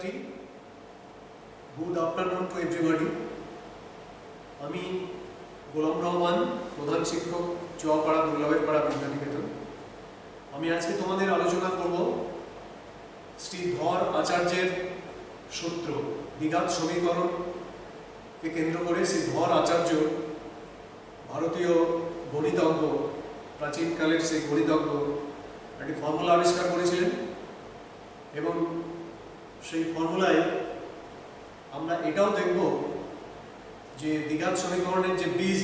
শিক্ষার্থী, good afternoon to everybody. আমি গোলাম রহমান, প্রধান শিক্ষক, চুয়াপাড়া দুর্লভের পাড়া বিদ্যানিকেতন। আমি আজকে তোমাদের আলোচনা করব শ্রী ধর আচার্যের সূত্র দ্বিঘাত সমীকরণকে কেন্দ্র করে। শ্রী ধর আচার্য ভারতীয় গণিতজ্ঞ, প্রাচীনকালের সেই গণিতজ্ঞ একটি ফর্মুলা আবিষ্কার করেছিলেন এবং সেই ফর্মুলায় আমরা এটাও দেখব যে দ্বিঘাত সমীকরণের যে বীজ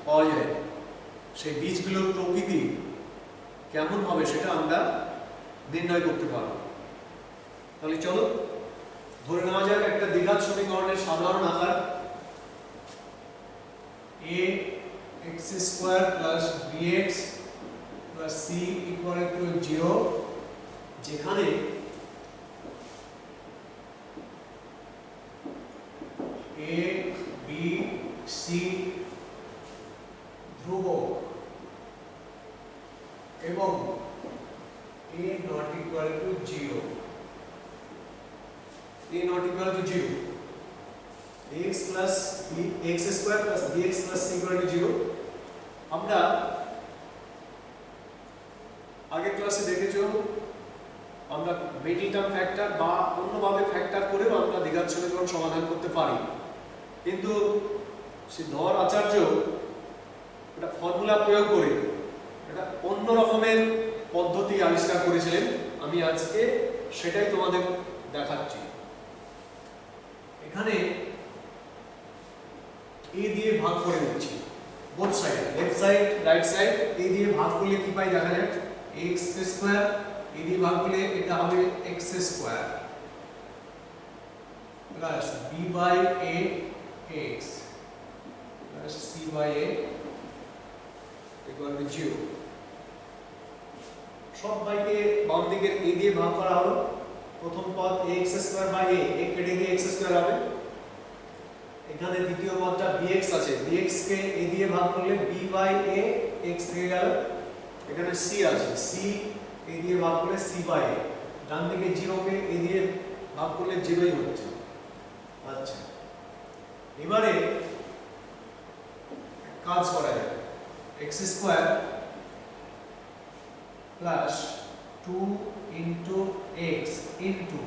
পাওয়া যায় সেই বীজগুলোর প্রকৃতি কেমন হবে সেটা আমরা নির্ণয় করতে পারব। তাহলে চলো ধরে নেওয়া যাক একটা দ্বিঘাত সমীকরণের সাধারণ আকার a x square plus bx plus c equal to 0, যেখানে a b c ধ্রুবক এবং a not equal to 0, a not equal to 0, x plus b x square plus bx plus c equal to 0। আমরা আগের ক্লাসে দেখেছো আমরা middle term factor বা অন্যভাবে ফ্যাক্টর করেও আমরা দ্বিঘাত সমীকরণ সমাধান করতে পারি, কিন্তু শ্রী ধর আচার্য একটা ফর্মুলা প্রয়োগ করে একটা অন্য রকমের পদ্ধতি আবিষ্কার করেছিলেন। আমি আজকে সেটাই তোমাদের দেখাচ্ছি। এখানে a দিয়ে ভাগ করে দিচ্ছি, both side, left side right side. a দিয়ে ভাগ করলে কি পাই দেখা যায় x স্কয়ার, a দিয়ে ভাগ করলে এটা হবে x square plus b by a x plus c by a equal to 0। সব বাইকে বাম দিকের a দিয়ে ভাগ করা হলো। প্রথম পদ ax square by a, a কেটে গিয়ে x স্কয়ার হবে। এখানে দ্বিতীয় পদটা bx আছে, bx কে a দিয়ে ভাগ করলে b বাই a x থেকে গেল। এখানে c আছে, c a দিয়ে ভাগ করলে c বাই a। ডান দিকে 0 কে a দিয়ে ভাগ করলে 0ই হচ্ছে। আচ্ছা, এবারে কাজ করা যায়, x square plus 2 into x into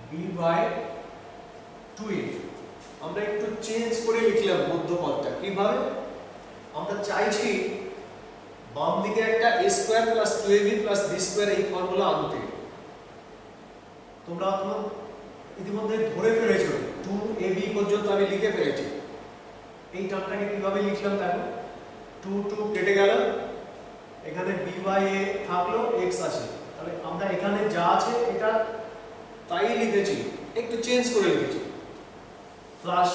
b by 2a। আমরা একটু চেঞ্জ করে লিখলাম মধ্যপদটা। কিভাবে? আমরা চাইছি বাম দিকে একটা a square plus 2ab plus b square এই ফর্মুলা আনতে। তোমরা ইতিমধ্যে ধরে ফেলেছো 2ab পর্যন্ত আমি লিখে ফেলেছি। এই টার্মটাকে কিভাবে লিখলাম দেখো, 2 2 কেটে গেল, এখানে b বাই a থাকলো, x আছে। তাহলে আমরা এখানে যা আছে এটা তাই লিখেছি, একটু চেঞ্জ করে লিখেছি। প্লাস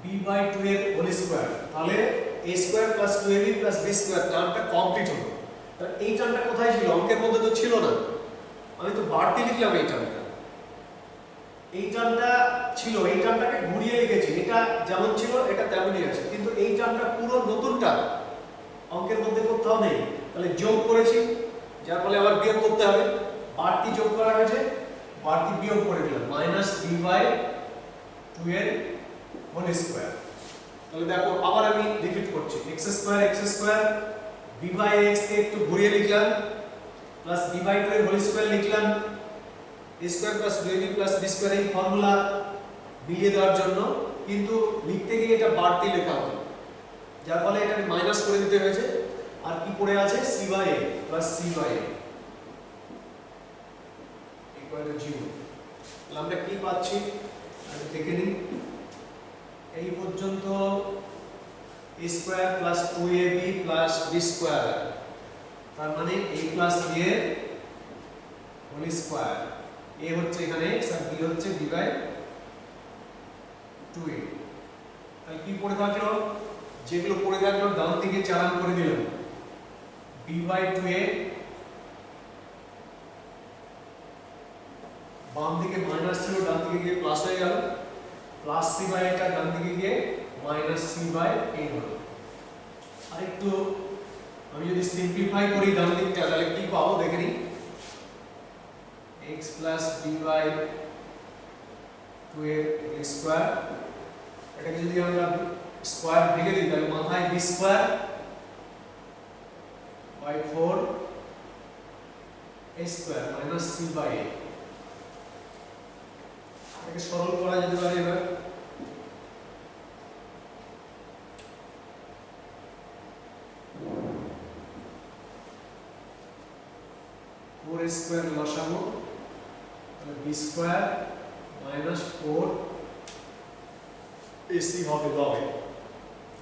b বাই 2 এর হোল স্কয়ার, তাহলে a square plus 2ab plus b square টার্মটা কমপ্লিট হলো। তাহলে এই টার্মটা কোথায় ছিল? অঙ্কের মধ্যে তো ছিল না, আমি তো বাড়তি লিখলাম এই টার্মটা। এই টার্মটা ছিল, এই টার্মটাকে ঘুরিয়ে লিখেছি, এটা যেমন ছিল এটা তেমনই আছে, কিন্তু এই টার্মটা পুরো নতুনটা অঙ্কের মধ্যে কোথাও নেই। তাহলে যোগ করেছি, যার ফলে আবার বিয়োগ করতে হবে। বাড়তি যোগ করা হয়েছে, বাড়তি বিয়োগ করে দিলাম, মাইনাস b বাই 2 এর হোল স্কয়ার। তাহলে দেখো আবার আমি রিপিট করছি, x square b by x কে একটু ঘুরিয়ে লিখলাম, প্লাস b বাই 2 এর হোল স্কয়ার লিখলাম, a square plus 2ab plus b square এই ফর্মুলা মিলিয়ে দেওয়ার জন্য। কিন্তু লিখতে গিয়ে এটা বাড়তি লেখা হলো, যার ফলে এটাকে মাইনাস করে দিতে হয়েছে। আর কি পড়ে আছে? c by a plus c by a equal to 0। তাহলে আমরা কি পাচ্ছি আগে দেখে নিই। এই পর্যন্ত a square plus 2ab plus b square, তার মানে a প্লাস b এর হোল স্কয়ার। a হচ্ছে এখানে x আর b হচ্ছে b বাই 2a। তাহলে কি পড়ে থাকলো? যেগুলো পড়ে থাকলো ডান দিকে চালান করে দিলাম, b বাই 2a, বাম দিকে মাইনাস ছিল ডান দিকে গিয়ে প্লাস হয়ে গেল, প্লাস c বাই এটা ডান দিকে গিয়ে মাইনাস c বাই a হলো। আরেকটু আমি যদি সিম্পলিফাই করি ডান দিকটা, তাহলে কি পাবো দেখে নিই। x প্লাস b বাই 2 এর স্কয়ার, এটাকে যদি আমরা স্কয়ার ভেঙে দিই তাহলে মাথায় b square by 4 a square minus c by a, এটাকে সরল করা যেতে পারে এবার। স্কয়ার লসাগু তাহলে b স্কয়ার মাইনাস 4 ac হবে লবে,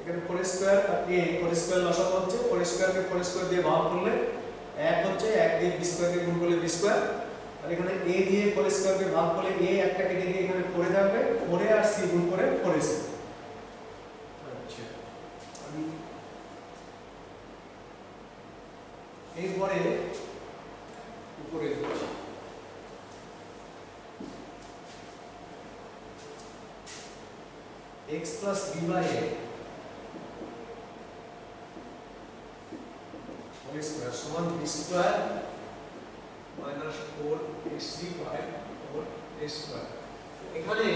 এখানে 4 স্কয়ার আর a 4 স্কয়ার লসাগু হচ্ছে 4 স্কয়ারকে 4 স্কয়ার দিয়ে ভাগ করলে 1 হচ্ছে, 1 দিয়ে b স্কয়ারকে গুণ করলে b স্কয়ার, আর এখানে a দিয়ে 4 স্কয়ারকে ভাগ করলে a একটা কেটে দিয়ে এখানে 4 থাকবে, 4 আর c গুণ করে 4ac। আচ্ছা আমি এরপরে উপরে দিচ্ছি x plus b by a whole square সমান b square minus 4ac by 4a square। এখানে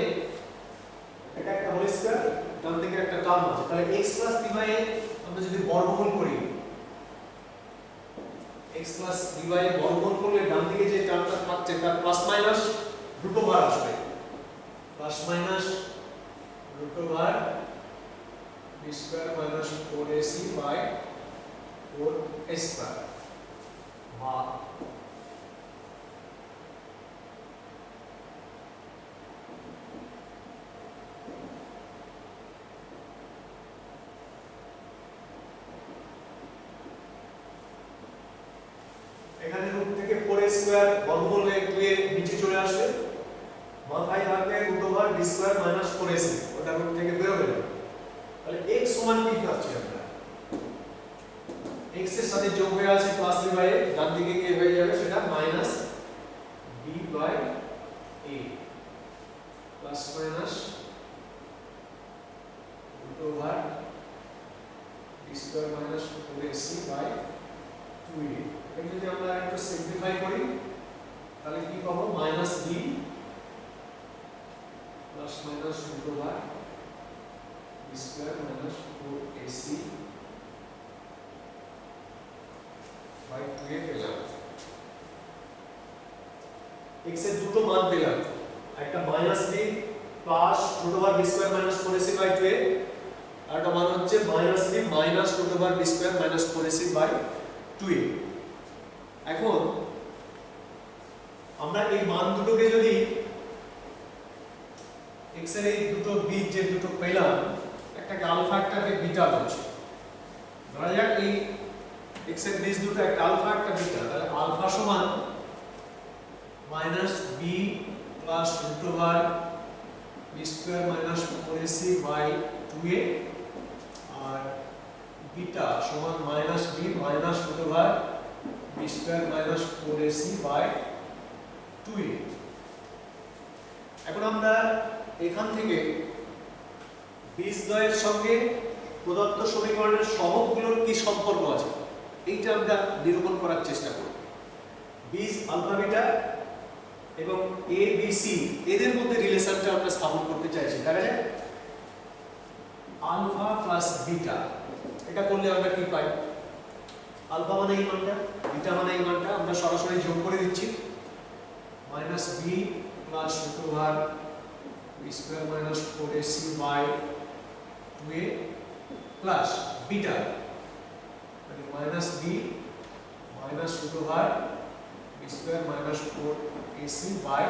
এটা একটা হোল স্কয়ার, ডান দিকে একটা টার্ম আছে, তাহলে x plus b by a আমরা যদি বর্গমূল করি, x plus b by a বর্গমূল করলে ডান দিকে যে টার্মটা থাকছে তার প্লাস মাইনাস রুট ওভার আসবে, plus minus root over b square minus 4ac by 4a square বা এখানে রুট থেকে 4a স্কয়ার বর্গমূল হয়ে 2 এর নিচে চলে আসবে, মাথায় থাকবে root over b square minus 4ac, ওটা রুট থেকে বের হবে, তাহলে x সমান কি পাচ্ছি আমরা, x এর সাথে যোগ হয়ে আছে প্লাস b বাই a, ডান দিকে কি হয়ে যাবে সেটা minus b by a plus minus root over b square minus 4ac by 2a। এটা যদি আমরা একটু সিম্পলিফাই করি তাহলে কি পাবো, minus b plus minus root over b square minus 4ac by 2a পেলাম। x এর দুটো মান পেলাম, একটা minus b plus root over b square minus 4ac by 2a, আর একটা মান হচ্ছে minus b minus root over b square minus 4ac by 2a। এখন আমরা এই মান দুটোকে যদি x এর এই দুটো বীজ যে দুটো পেলাম, একটাকে আলফা একটাকে বিটা বলছি, ধরা যাক এই x এর বীজ দুটো একটা আলফা একটা বিটা, তাহলে আলফা সমান minus b plus root over b square minus 4ac by 2a, আর বিটা সমান minus b minus root over b square minus 4ac by 2a। এখন আমরা এখান থেকে বীজদ্বয়ের সঙ্গে প্রদত্ত সমীকরণের সহগগুলোর কি সম্পর্ক আছে এইটা আমরা নিরূপণ করার চেষ্টা করব। বীজ আলফা বিটা এবং এ বি সি এদের মধ্যে রিলেশনটা আমরা স্থাপন করতে চাইছি। দেখা যায় আলফা প্লাস বিটা, এটা করলে আমরা কি পাই, আলফা মানে এই মানটা, বিটা মানে এই মানটা, আমরা সরাসরি যোগ করে দিচ্ছি, minus B plus root over b square minus 4ac by 2a plus beta মানে minus b minus root over b square minus 4ac by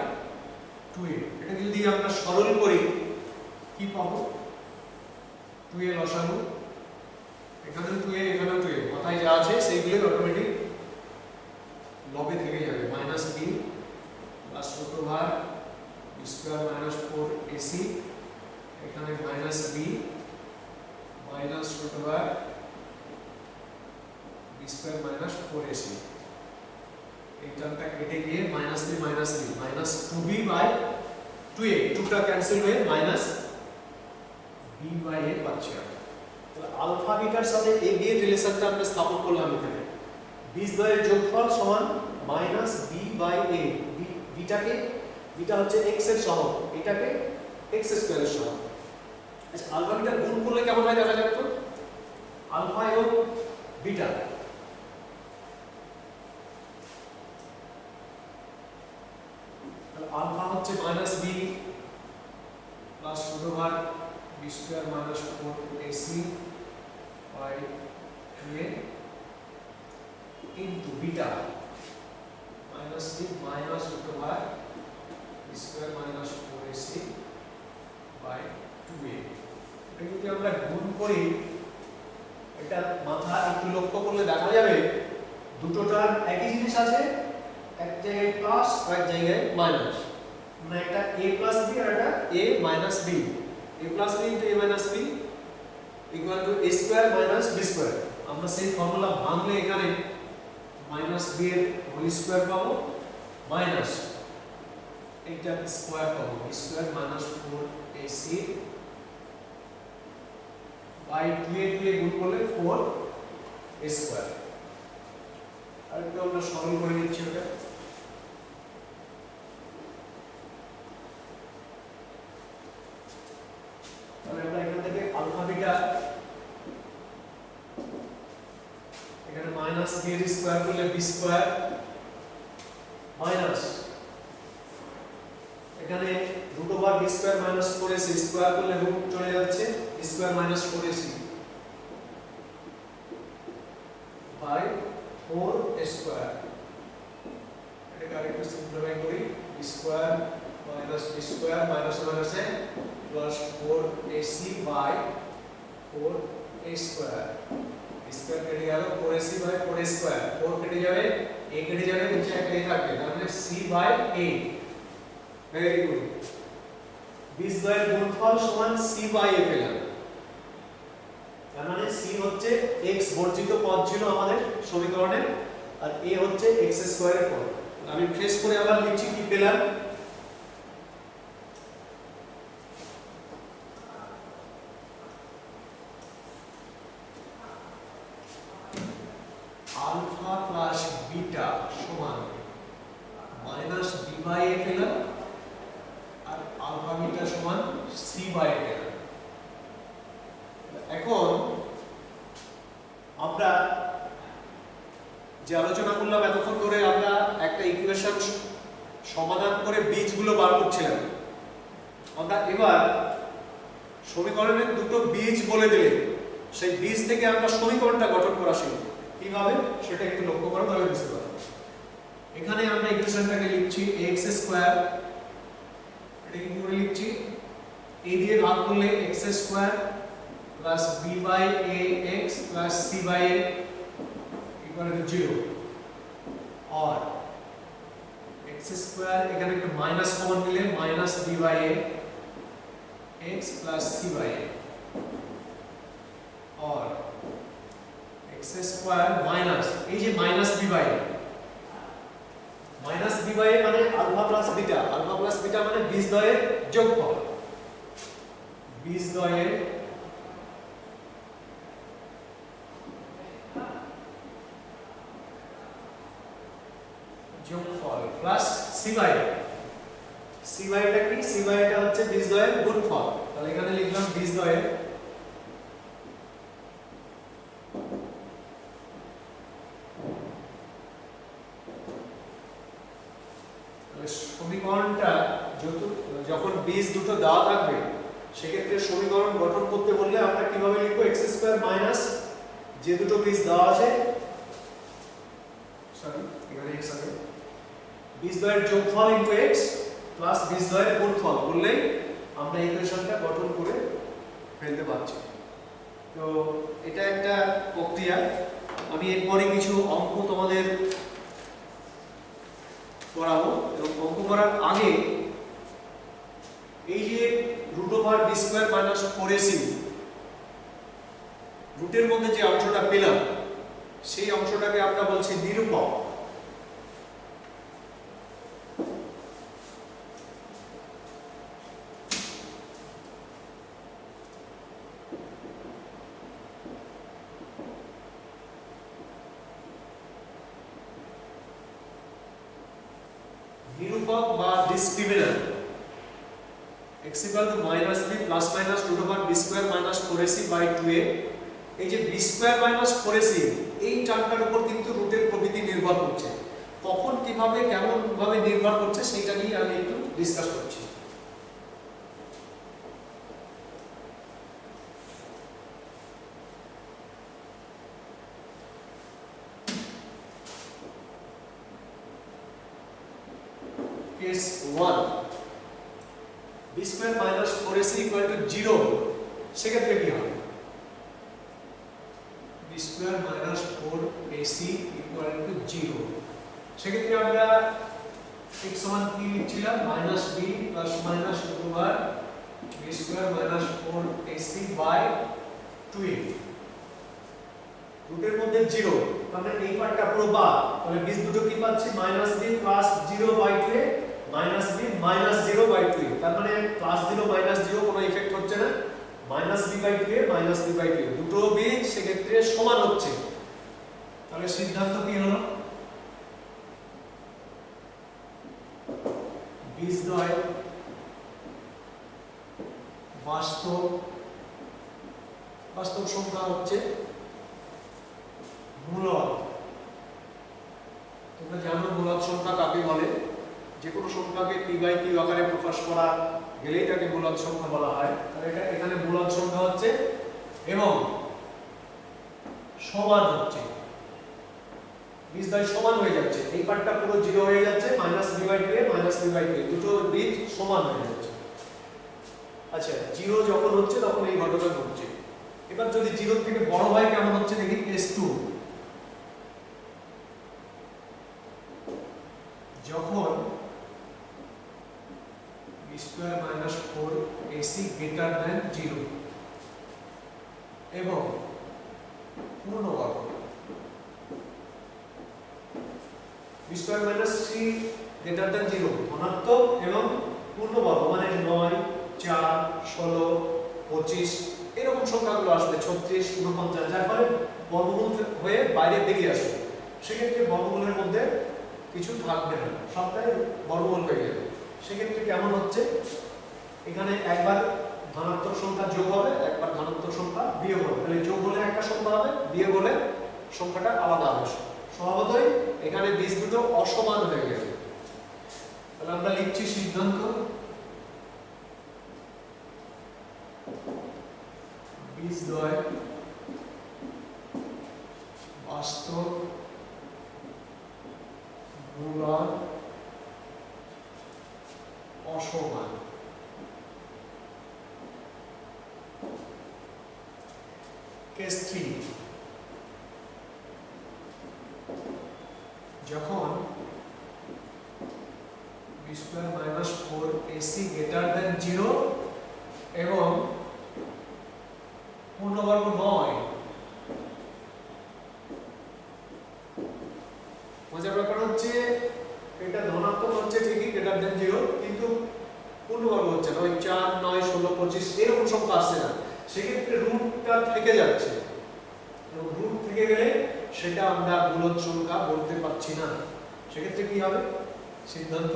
2a। এটা যদি আমরা সরল করি কি পাবো, 2a লসাগু, এখানেও 2a এখানেও 2a, মাথায় যা আছে সেইগুলো অটোমেটিক লবে থেকে যাবে, minus b plus root over b square minus 4ac, এখানে minus b minus root over b square minus 4ac, এই টার্মটা কেটে গিয়ে minus b minus b minus 2b by 2a, 2টা ক্যান্সেল হয়ে minus b by a পাচ্ছি আমরা। তাহলে alpha bitter সাথে a b এর রিলেশনটা আমরা স্থাপন করলাম এখানে, বীজদ্বয়ের যোগফল সমান minus b by a, b beta হচ্ছে x এর সহগ, এটাকে x স্কয়ারের সহগ। আচ্ছা আলফা বিটা গুণ করলে কেমন হয় দেখা যাক তো। আলফা এবং বিটা তাহলে আলফা হচ্ছে -b plus √b square minus 4ac by 2a into beta -b minus √b square minus 4ac by 2a। এটা যদি আমরা গুণ করি, এটা মাথা একটু লক্ষ্য করলে দেখা যাবে দুটোটার একই জিনিস আছে, এক জায়গায় প্লাস আর এক জায়গায় মাইনাস, মানে একটা a প্লাস b আর একটা a minus b, a plus b into a minus b equal to a square minus b square. আমরা সেই ফর্মুলা ভাঙলে এখানে মাইনাস b এর হোল স্কয়ার পাবো মাইনাস এটা স্কয়ার পাবো b square minus 4ac by 2a গুণ করলে 4a স্কয়ার। আর একটু আমরা সরল করে নিচ্ছি ওটা। তাহলে আমরা এখান থেকে আলফা বিটা এখানে মাইনাস b এর স্কয়ার করলে b স্কয়ার মাইনাস এখানে √b square minus 4ac square করলে রুট চলে যাচ্ছে b square minus 4ac by 4a square. এটাকে আরেকটু সিম্পলিফাই করি, b square minus b square minus মাইনাসে plus 4ac by 4a square. b square কেটে গেল 4ac বাই 4a স্কয়ার, 4 কেটে যাবে a কেটে যাবে, নিচে একটা a থাকবে, তাহলে c by a। Very good. বীজদ্বয়ের গুণফল সমান c বাই a পেলাম। তার মানে c হচ্ছে x বর্জিত পদ ছিল আমাদের সমীকরণে, আর a হচ্ছে x স্কয়ারের পদ। আমি ট্রেস করে আবার লিখছি কি পেলাম। আলফা প্লাস বিটা সমান মাইনাস b বাই a পেলাম, আর আলফা বিটা সমান c বাই a পেলাম। এখন আমরা যে আলোচনা করলাম এতক্ষণ ধরে, আমরা একটা ইকুয়েশন সমাধান করে বীজগুলো বার করছিলাম। আমরা এবার সমীকরণের দুটো বীজ বলে দিলে সেই বীজ থেকে আমরা সমীকরণটা গঠন করা শিখব। কিভাবে সেটা একটু লক্ষ্য করো, তাহলে বুঝতে পারবে। এখানে আমরা ইকুয়েশনটাকে লিখছি x স্কয়ার, এটাকে কি করে লিখছি, a দিয়ে ভাগ করলে x square plus b by ax plus c by a equal to 0, और x স্কয়ার এখানে একটা মাইনাস কমন নিলে minus b by a x plus c by a, और x স্কয়ার মাইনাস এই যে minus b by a, minus b by a মানে alpha plus beta, alpha plus beta মানে বীজদ্বয়ের যোগফল, বীজদ্বয়ের যোগফল plus c by a। c by টা কি, c বাই টা হচ্ছে বীজদ্বয়ের গুণফল। তাহলে এখানে লিখলাম বীজদ্বয়ের সমীকরণটা যখন বীজ দুটো দেওয়া থাকবে সেক্ষেত্রে সমীকরণ গঠন করতে বললে আমরা কিভাবে লিখবো, x স্কয়ার মাইনাস যে দুটো বীজ দেওয়া আছে, সরি এখানে x আছে, বীজদ্বয়ের যোগফল ইনটু x প্লাস বীজদ্বয়ের গুণফল বললে আমরা ইকুয়েশনটা গঠন করে ফেলতে পারছি। তো এটা একটা প্রক্রিয়া। আমি এরপরে কিছু অঙ্ক তোমাদের করাবো, এবং অঙ্ক করার আগে এই যে √b স্কয়ার মাইনাস 4ac রুটের মধ্যে যে অংশটা পেলাম সেই অংশটাকে আমরা বলছি নিরূপক। নিরূপক বা ডিসক্রিমিন্যান্ট x equal to minus b plus minus root over b square minus 4ac by 2a এই যে b square minus 4ac এই টার্মটার উপর কিন্তু রুটের প্রকৃতি নির্ভর করছে। কখন কিভাবে কেমন ভাবে নির্ভর করছে সেটা নিয়ে আমি একটু ডিসকাস করছি। Case 1 b square minus 4ac equal to 0 সেক্ষেত্রে কি হবে? b square minus 4ac equal to 0 সেক্ষেত্রে আমরা x সমান কি লিখছিলাম minus b plus minus root over b square minus 4ac by 2a রুটের মধ্যে 0 মানে এই পার্টটা পুরো বাদ, তাহলে বীজ দুটো কি পাচ্ছি minus b plus 0 by 2a minus b minus 0 by 2a তার মানে plus 0 minus 0 কোনো ইফেক্ট হচ্ছে না, minus b by 2a minus b by 2a দুটো বীজ সেক্ষেত্রে সমান হচ্ছে। তাহলে সিদ্ধান্ত কি হলো? বীজদ্বয় বাস্তব সংখ্যা হচ্ছে মূলদ। তোমরা জানো মূলদ সংখ্যা কাকে বলে? যে কোনো সংখ্যাকে p by q আকারে প্রকাশ করা গেলেই তাকে মূলদ সংখ্যা বলা হয়। তাহলে এটা এখানে মূলদ সংখ্যা হচ্ছে এবং সমান হচ্ছে, বীজদ্বয় সমান হয়ে যাচ্ছে, এই পার্টটা পুরো 0 হয়ে যাচ্ছে, minus b by 2a minus b by 2a দুটো বীজ সমান হয়ে যাচ্ছে। আচ্ছা 0 যখন হচ্ছে তখন এই ঘটনা ঘটছে। এবার যদি 0 থেকে বড় হয় কেমন হচ্ছে দেখি কেস 2 যখন b square minus 4ac greater than 0 এবং পূর্ণবর্গ b square minus 3 greater than 0 ধনাত্মক এবং পূর্ণবর্গ মানে 9 4 16 25 এরকম সংখ্যাগুলো আসবে 36 49 যার ফলে বর্গমূল হয়ে বাইরে বেরিয়ে আসবে। সেক্ষেত্রে বর্গমূলের মধ্যে কিছু থাকবে না, সবটাই বর্গমূল হয়ে যাবে। সেক্ষেত্রে কেমন হচ্ছে? এখানে একবার ধনাত্মক সংখ্যা যোগ হবে, একবার ধনাত্মক সংখ্যা বিয়োগ হবে, তাহলে যোগ হলে একটা সংখ্যা হবে, বিয়োগ হলে সংখ্যাটা আলাদা হবে। স্বভাবতই এখানে বীজ দুটো অসমান হয়ে গেছে। তাহলে আমরা লিখছি সিদ্ধান্ত বীজদ্বয় বাস্তব মূলদ অসমান। কেস 3 যখন b square minus 4ac greater than 0 এবং পূর্ণবর্গ নয়। মজার ব্যাপার হচ্ছে এটা ধনাত্মক হচ্ছে ঠিকই গ্রেটার দেন 0 কিন্তু পূর্ণবর্গ হচ্ছে না, 4 9 16 25 এরকম সংখ্যা আসছে না। সেক্ষেত্রে রুটটা থেকে যাচ্ছে এবং রুট থেকে গেলে সেটা আমরা মূলদ সংখ্যা বলতে পারছি না। সেক্ষেত্রে কি হবে? সিদ্ধান্ত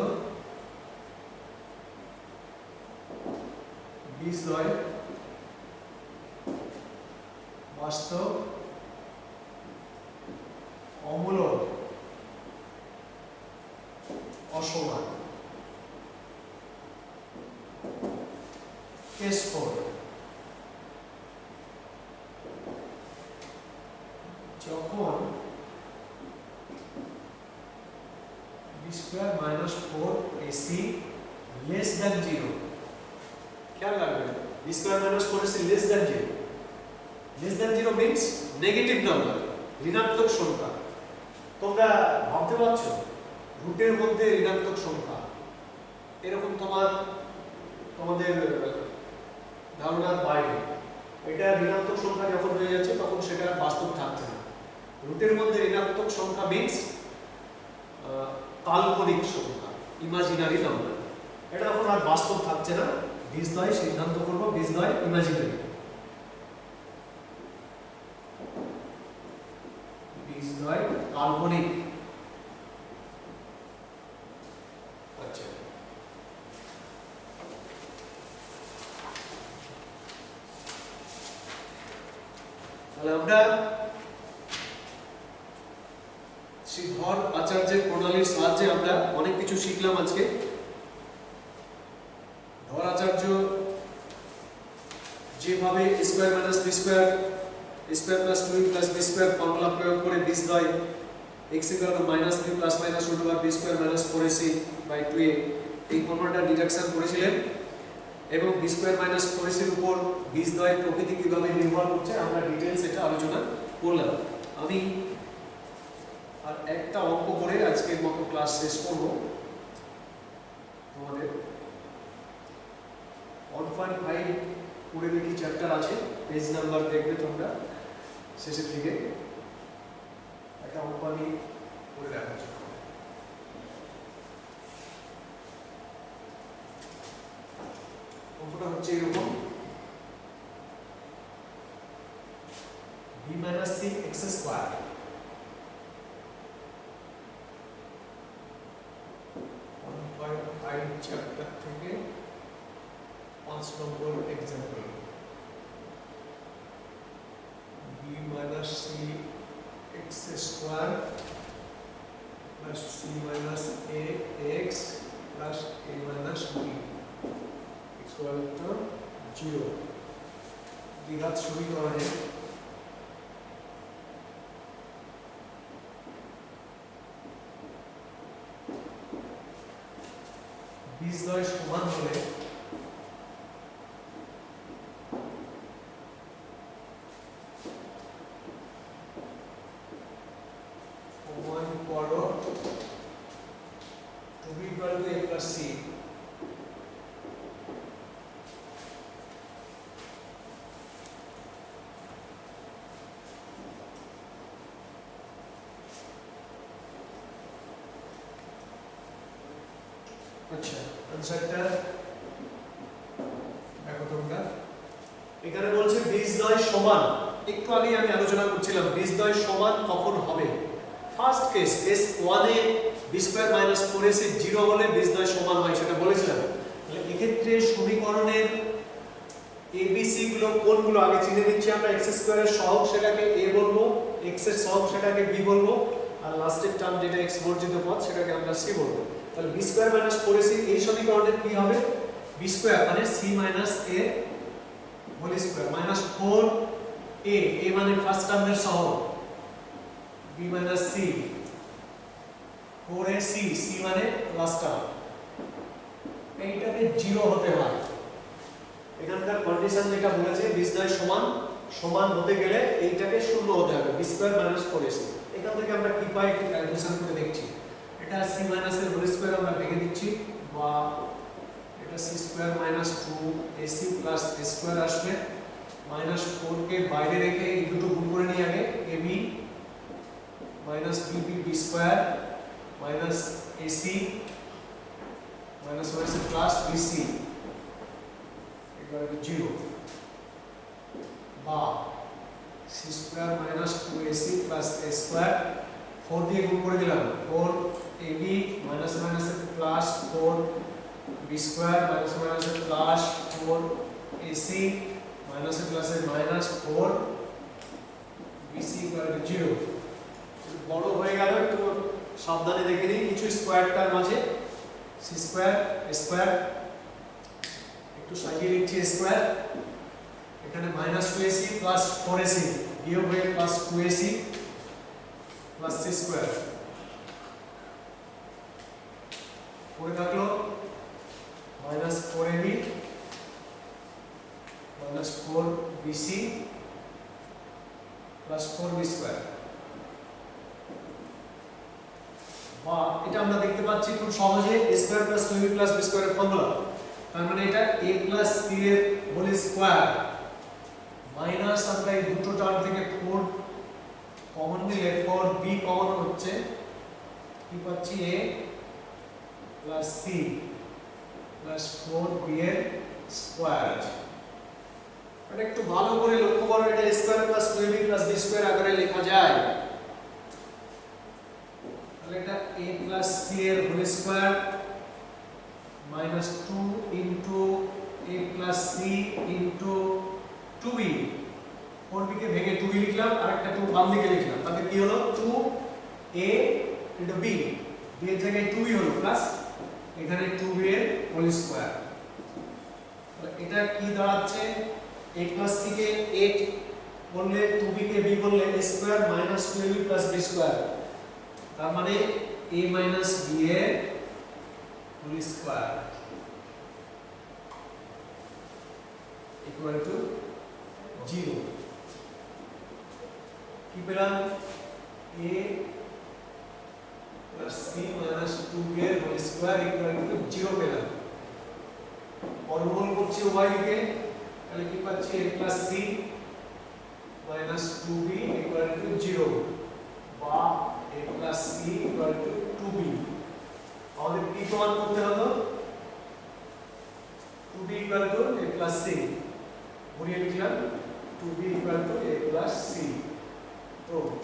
বীজদ্বয় বাস্তব অমূলদ অসমান। কেস 4 যখন b square minus 4ac less than 0 খেয়াল রাখবেন b square minus 4ac less than 0 less than 0 means negative number ঋণাত্মক সংখ্যা। তোমরা ভাবতে পারছো রুটের মধ্যে ঋণাত্মক সংখ্যা এরকম তোমাদের ধারণার বাইরে। এটা ঋণাত্মক সংখ্যা যখন হয়ে যাচ্ছে তখন সেটা বাস্তব থাকছে না। রুটের মধ্যে ঋণাত্মক সংখ্যা মিন্স কাল্পনিক সংখ্যা, ইমাজিনারি নাম্বার। এটা তখন আর বাস্তব থাকছে না। বীজদ্বয় সিদ্ধান্ত করব বীজদ্বয় ইমাজিনারি। বীজদ্বয় কাল্পনিক। দেখাচ্ছে। তাহলে আমরা শ্রীধর আচার্যের প্রণালীর সাহায্যে আমরা অনেক কিছু শিখলাম আজকে। ধর আচার্য যেভাবে square minus b square square plus 2a plus b square formula প্রয়োগ করে বীজদ্বয় x equal to minus b plus minus root over b square minus 4ac by 2a এই ফর্মুলাটা ডিডাকশন করেছিলেন এবং বি স্কয়ার মাইনাস 4ac এর উপর বীজদ্বয়ের প্রকৃতি কিভাবে নির্ভর করছে আমরা ডিটেইলস এটা আলোচনা করলাম। আমি আর একটা অঙ্ক করে আজকের মতো ক্লাস শেষ করব। তোমাদের 1.5 করে দেখি চ্যাপ্টার আছে, পেজ নাম্বার দেখবে তোমরা শেষের দিকে। একটা অঙ্ক আমি করে দেখাচ্ছি। অঙ্কটা হচ্ছে এরকম, b minus c x square chapter থেকে 5 নম্বর example b minus c x square plus c minus a x plus a minus b equal to 0 द्विघात समीकरण है। বীজদ্বয় সমান হলে প্রমাণ করো two b equal to a plus c। আচ্ছা আনসারটা দেখো তোমরা। এখানে বলছে বীজদ্বয় সমান, একটু আগে আমি আলোচনা করছিলাম বীজদ্বয় সমান কখন হবে। ফার্স্ট কেস কেস 1 এ b স্কয়ার মাইনাস 4ac 0 হলে বীজদ্বয় সমান হয় সেটা বলেছিলাম। তাহলে এই ক্ষেত্রে সমীকরণের abc গুলো কোনগুলো আগে চিনে নিচ্ছি আমরা। x স্কয়ারের সহগ সেটাকে a বলবো, x এর সহগ সেটাকে b বলবো, আর লাস্টের টার্ম যেটা x বর্জিত পদ সেটাকে আমরা c বলবো। তাহলে b স্কয়ার মাইনাস 4ac এই সমীকরণের কি হবে, b স্কয়ার মানে c minus a whole square minus 4a a মানে ফার্স্ট টার্মের সহগ b minus c 4ac c মানে লাস্ট টার্ম, এইটাকে 0 হতে হয়। এখানকার কন্ডিশন যেটা বলেছে বীজদ্বয় সমান সমান হতে গেলে এইটাকে 0 হতে হবে b স্কয়ার মাইনাস 4ac। এখান থেকে আমরা কি পাই একটু ক্যালকুলেশন করে দেখছি। এটা c মাইনাস এর হোল স্কয়ার আমরা ভেঙে দিচ্ছি, বা এটা c square minus 2ac plus a square আসবে, মাইনাস 4 কে বাইরে রেখে এই দুটো গুণ করে নিই আগে, ab minus bb b square minus ac minus হয়েছে প্লাস bc equal to 0, বা c square minus 2ac plus a square 4 দিয়ে গুণ করে দিলাম, 4ab minus minus plus 4b square minus minus plus 4ac minus plus minus 4bc equal to 0। বড় হয়ে গেল, একটু সাবধানে দেখে নিই কিছু স্কয়ার টার্ম আছে, c স্কয়ার a স্কয়ার একটু সাজিয়ে লিখছি a স্কয়ার, এখানে মাইনাস 2ac প্লাস 4ac বিয়োগ হয়ে plus 2ac plus c square পড়ে থাকলো minus 4ab minus 4bc plus 4b square. বা এটা আমরা দেখতে পাচ্ছি খুব সহজে a square plus 2ab plus b স্কয়ারের ফর্মুলা। তার মানে এটা a প্লাস c এর হোল স্কয়ার মাইনাস আমরা এই দুটো টার্ম থেকে 4 কমন নিলে 4b কমন হচ্ছে, কি পাচ্ছি a plus c plus 4b এর স্কয়ার। এটা একটু ভালো করে লক্ষ্য করো, এটা a square plus 2ab plus b square আকারে লেখা যায়। তাহলে এটা a প্লাস c এর whole square minus 2 into a plus c into 2b 4b কে ভেঙে 2b লিখলাম আর একটা 2 বাম দিকে লিখলাম তাহলে কি হলো 2a into b b এর জায়গায় 2b হলো প্লাস এখানে 2b এর হোল স্কয়ার তাহলে এটা কি দাঁড়াচ্ছে a plus c কে 8 বললে 2b কে b বললে a square minus 2ab plus b square তার মানে a minus b এর হোল স্কয়ার equal to 0 কি পেলাম a plus c minus 2b এর হোল স্কয়ার equal to 0 পেলাম বর্গমূল করছি উভয় দিকে তাহলে কি পাচ্ছি a plus c minus 2b equal to 0 বা a plus c equal to 2b আমাদের কি প্রমাণ করতে হলো 2b equal to a plus c ঘুরিয়ে লিখলাম 2b equal to a plus c proved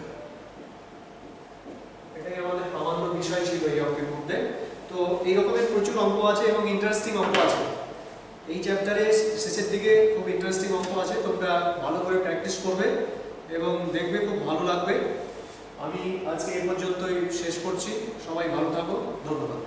এটাই আমাদের প্রামাণ্য বিষয় ছিল এই অঙ্কের মধ্যে তো এই রকমের প্রচুর অঙ্ক আছে এবং ইন্টারেস্টিং অঙ্ক আছে এই চ্যাপ্টারে শেষের দিকে খুব ইন্টারেস্টিং অঙ্ক আছে তোমরা ভালো করে প্র্যাকটিস করবে এবং দেখবে খুব ভালো লাগবে আমি আজকে এই পর্যন্তই শেষ করছি সবাই ভালো থাকো ধন্যবাদ